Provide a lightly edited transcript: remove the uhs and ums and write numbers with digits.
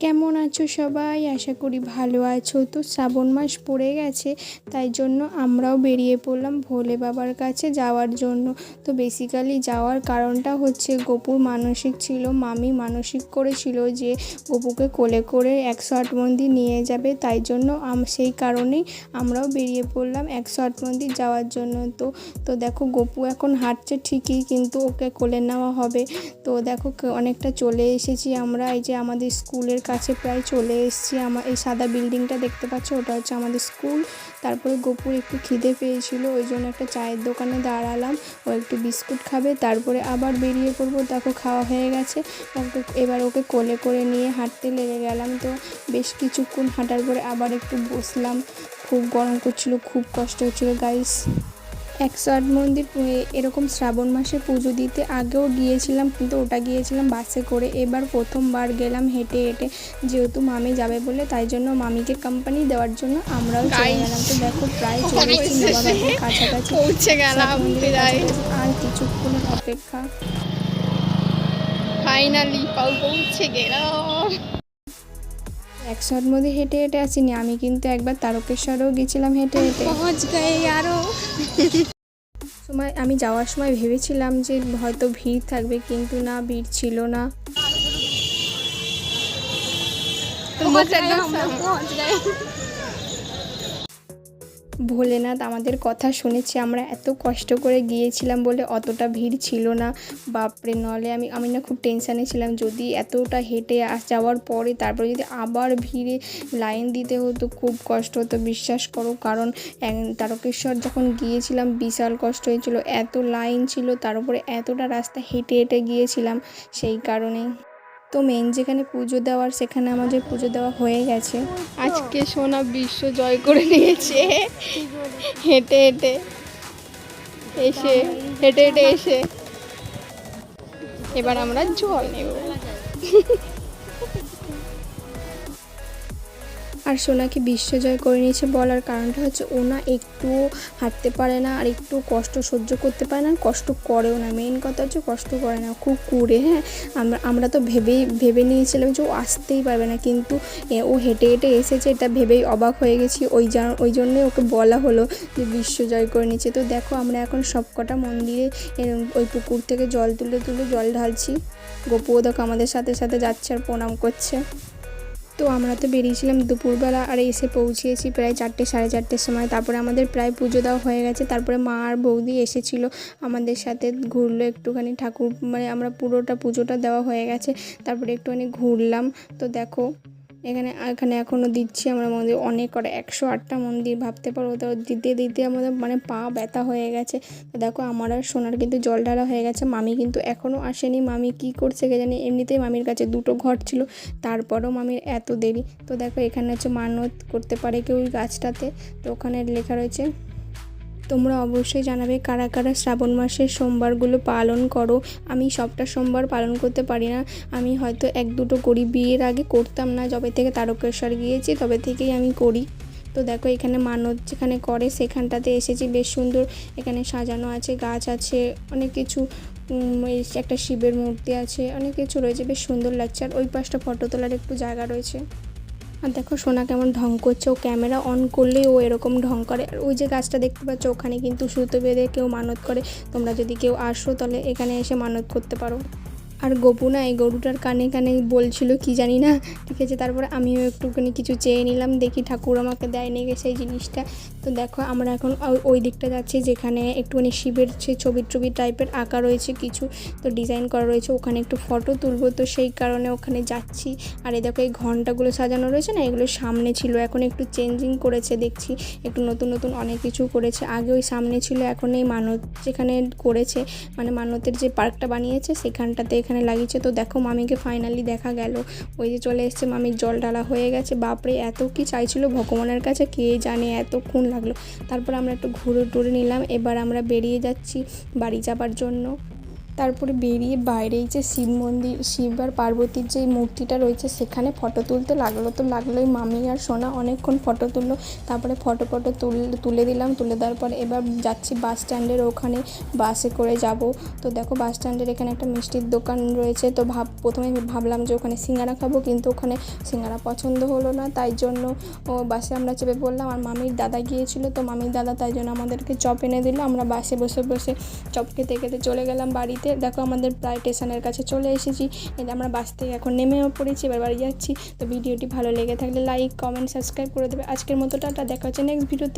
কেমন আছো সবাই? আশা করি ভালো আছো। তো শ্রাবণ মাস পড়ে গেছে, তাই জন্য আমরাও বেরিয়ে পড়লাম ভোলে বাবার কাছে যাওয়ার জন্য। তো বেসিক্যালি যাওয়ার কারণটা হচ্ছে গপুর মানসিক ছিল, মামি মানসিক করেছিল যে গপুকে কোলে করে 108 মন্দির নিয়ে যাবে, তাই জন্য সেই কারণেই আমরাও বেরিয়ে পড়লাম 108 মন্দির যাওয়ার জন্য। তো দেখো গপু এখন হাঁটছে ঠিকই, কিন্তু ওকে কোলে নেওয়া হবে। তো দেখো অনেকটা চলে এসেছি আমরা, এই যে আমাদের স্কুলের কাছে প্রায় চলে এসেছি। আমার এই সাদা বিল্ডিংটা দেখতে পাচ্ছ, ওটা হচ্ছে আমাদের স্কুল। তারপরে গপুর একটু খিদে পেয়েছিল, ওই জন্য একটা চায়ের দোকানে দাঁড়ালাম, ও একটু বিস্কুট খাবে, তারপরে আবার বেরিয়ে পড়বো। দেখো খাওয়া হয়ে গেছে, এবার ওকে কোলে করে নিয়ে হাঁটতে লেগে গেলাম। তো বেশ কিছুক্ষণ হাঁটার পরে আবার একটু বসলাম, খুব গরম করছিল, খুব কষ্ট হচ্ছিলো গাইস। 108 মন্দির এরকম শ্রাবণ মাসে পুজো দিতে আগেও গিয়েছিলাম, কিন্তু ওটা গিয়েছিলাম বাসে করে। এবার প্রথমবার গেলাম হেঁটে হেঁটে, যেহেতু মামি যাবে বলে, তাই জন্য মামিকে কোম্পানি দেওয়ার জন্য আমরাও চলে গেলাম। তো দেখো প্রায় চলে এসেছি নবাবাদের কাছাকাছি, পৌঁছে গেলাম। আর কিছুক্ষণের অপেক্ষা। ফাইনালি পৌঁছে গেলাম। 108 মন্দির হেঁটে হেঁটে আসিনি আমি, কিন্তু একবার তারকেশ্বরেও গেছিলাম হেঁটে হেঁটে। পৌঁছ গয়ে আরো আমি যাওয়ার সময় ভেবেছিলাম যে হয়তো ভিড় থাকবে, কিন্তু না, ভিড় ছিল না। ভোলেনাথ আমাদের কথা শুনেছে, আমরা এত কষ্ট করে গিয়েছিলাম বলে অতটা ভিড় ছিল না। বাপরে, নলে আমি না খুব টেনশানে ছিলাম, যদি এতটা হেঁটে যাওয়ার পরে তারপরে যদি আবার ভিড়ে লাইন দিতে হতো, খুব কষ্ট হতো বিশ্বাস করো। কারণ তারকেশ্বর যখন গিয়েছিলাম বিশাল কষ্ট হয়েছিল, এত লাইন ছিল, তার উপরে এতটা রাস্তা হেঁটে হেঁটে গিয়েছিলাম, সেই কারণেই। তো মেন যেখানে পুজো দেওয়ার, সেখানে আমাদের পুজো দেওয়া হয়ে গেছে। আজকে সোনা বিশ্ব জয় করে নিয়েছে হেঁটে হেঁটে এসে এবার আমরা জল নেব। আর সোনাকে বিশ্বজয় করে নিয়েছে বলার কারণটা হচ্ছে ও না একটুও হাঁটতে পারে না, আর একটু কষ্ট সহ্য করতে পারে না, কষ্ট করেও না। মেন কথা হচ্ছে কষ্ট করে না, খুব কুড়ে। হ্যাঁ, আমরা তো ভেবে নিয়েছিলাম যে ও আসতেই পারবে না, কিন্তু ও হেঁটে হেঁটে এসেছে, এটা ভেবেই অবাক হয়ে গেছি। ওই জন্যই ওকে বলা হলো যে বিশ্বজয় করে নিয়েছে। তো দেখো আমরা এখন সবকটা মন্দিরে ওই পুকুর থেকে জল তুলে জল ঢালছি। গপুও দেখো আমাদের সাথে সাথে যাচ্ছে আর প্রণাম করছে। তো আমরা তো বেরিয়েছিলাম দুপুরবেলা, আর এসে পৌঁছিয়েছি প্রায় 4টে সাড়ে 4টের সময়। তারপরে আমাদের প্রায় পুজো দেওয়া হয়ে গেছে। তারপরে মা আর বৌদি এসেছিল আমাদের সাথে, ঘুরলো একটুখানি, ঠাকুর মানে আমরা পুরোটা পুজোটা দেওয়া হয়ে গেছে, তারপরে একটুখানি ঘুরলাম। তো দেখো এখানে এখনও দিচ্ছি আমরা মন্দির, অনেক করে 108টা মন্দির, ভাবতে পারো। তো দিতে দিতে আমাদের মানে পা ব্যথা হয়ে গেছে। তো দেখো আমার আর সোনার কিন্তু জল ঢালা হয়ে গেছে, মামি কিন্তু এখনও আসেনি। মামি কি করছে কে জানি, এমনিতেই মামির কাছে 2টো ঘট ছিল, তারপরেও মামির এত দেরি। তো দেখো এখানে হচ্ছে মানত করতে পারে কেউ ওই গাছটাতে, তো ওখানে লেখা রয়েছে। তোমরা অবশ্যই জানাবে কারা কারা শ্রাবণ মাসের সোমবারগুলো পালন করো। আমি সবটা সোমবার পালন করতে পারি না, আমি হয়তো 1-2টো করি। বিয়ের আগে করতাম না, যবে থেকে তারকেশ্বর গিয়েছি তবে থেকেই আমি করি। তো দেখো এখানে মানত যেখানে করে সেখানটাতে এসেছি, বেশ সুন্দর এখানে সাজানো আছে, গাছ আছে, অনেক কিছু, একটা শিবের মূর্তি আছে, অনেক কিছু রয়েছে, বেশ সুন্দর লাগছে। আর ওই পাশটা ফটো তোলার একটু জায়গা রয়েছে। আর দেখো সোনা কেমন ঢং করছে, ও ক্যামেরা অন করলেই ও এরকম ঢং করে। আর ওই যে গাছটা দেখতে পাচ্ছ, ওখানে কিন্তু সুতো বেঁধে কেউ মানত করে। তোমরা যদি কেউ আসো তাহলে এখানে এসে মানত করতে পারো। আর গপু না এই গরুটার কানে কানে বলছিল কি জানি না, ঠিক আছে। তারপরে আমিও একটুখানি কিছু চেয়ে নিলাম, দেখি ঠাকুর আমাকে দেয়নি সেই জিনিসটা। তো দেখো আমরা এখন ওই দিকটা যাচ্ছি, যেখানে একটুখানি শিবের সে ছবি টাইপের আঁকা রয়েছে কিছু, তো ডিজাইন করা রয়েছে, ওখানে একটু ফটো তুলবো, তো সেই কারণে ওখানে যাচ্ছি। আর এই দেখো এই ঘন্টাগুলো সাজানো রয়েছে না, এগুলো সামনে ছিল, এখন একটু চেঞ্জিং করেছে দেখছি, একটু নতুন নতুন অনেক কিছু করেছে। আগে ওই সামনে ছিল, এখন এই মানত যেখানে করেছে, মানে মানতের যে পার্কটা বানিয়েছে সেখানটাতে এখানে লাগিয়েছে। তো দেখো মামিকে ফাইনালি দেখা গেল, ওই যে চলে এসছে, মামির জল ঢালা হয়ে গেছে। বাপরে এত কি চাইছিল ভগবানের কাছে কে জানে, এতক্ষণ লাগলো। তারপর আমরা একটু ঘুরে টুরে নিলাম, এবার আমরা বেরিয়ে যাচ্ছি বাড়ি যাবার জন্য। তারপরে বেরিয়ে বাইরেই যে শিব মন্দির, শিব আর পার্বতীর যে মূর্তিটা রয়েছে সেখানে ফটো তুলতে লাগলো। তো লাগলোই মামি আর সোনা অনেকক্ষণ ফটো তুললো। তারপরে ফটো তুলে দিলাম। তুলে দেওয়ার পরে এবার যাচ্ছি বাস স্ট্যান্ডের ওখানে, বাসে করে যাব। তো দেখো বাস স্ট্যান্ডের এখানে একটা মিষ্টির দোকান রয়েছে। তো প্রথমে ভাবলাম যে ওখানে সিঙ্গারা খাবো, কিন্তু ওখানে সিঙ্গারা পছন্দ হলো না, তাই জন্য বাসে আমরা চেপে পড়লাম। আর মামির দাদা গিয়েছিলো, তো মামির দাদা তাই জন্য আমাদেরকে চপ এনে দিল। আমরা বাসে বসে বসে চপ খেতে খেতে চলে গেলাম বাড়িতে। দেখো আমাদের প্রায় স্টেশনের কাছে চলে এসেছি। আমরা বাস থেকে এখন নেমেও পড়েছি, এবার বাড়ি যাচ্ছি। তো ভিডিওটি ভালো লেগে থাকলে লাইক, কমেন্ট, সাবস্ক্রাইব করে দেবে। আজকের মতো টাটা, দেখা হচ্ছে নেক্সট ভিডিওতে।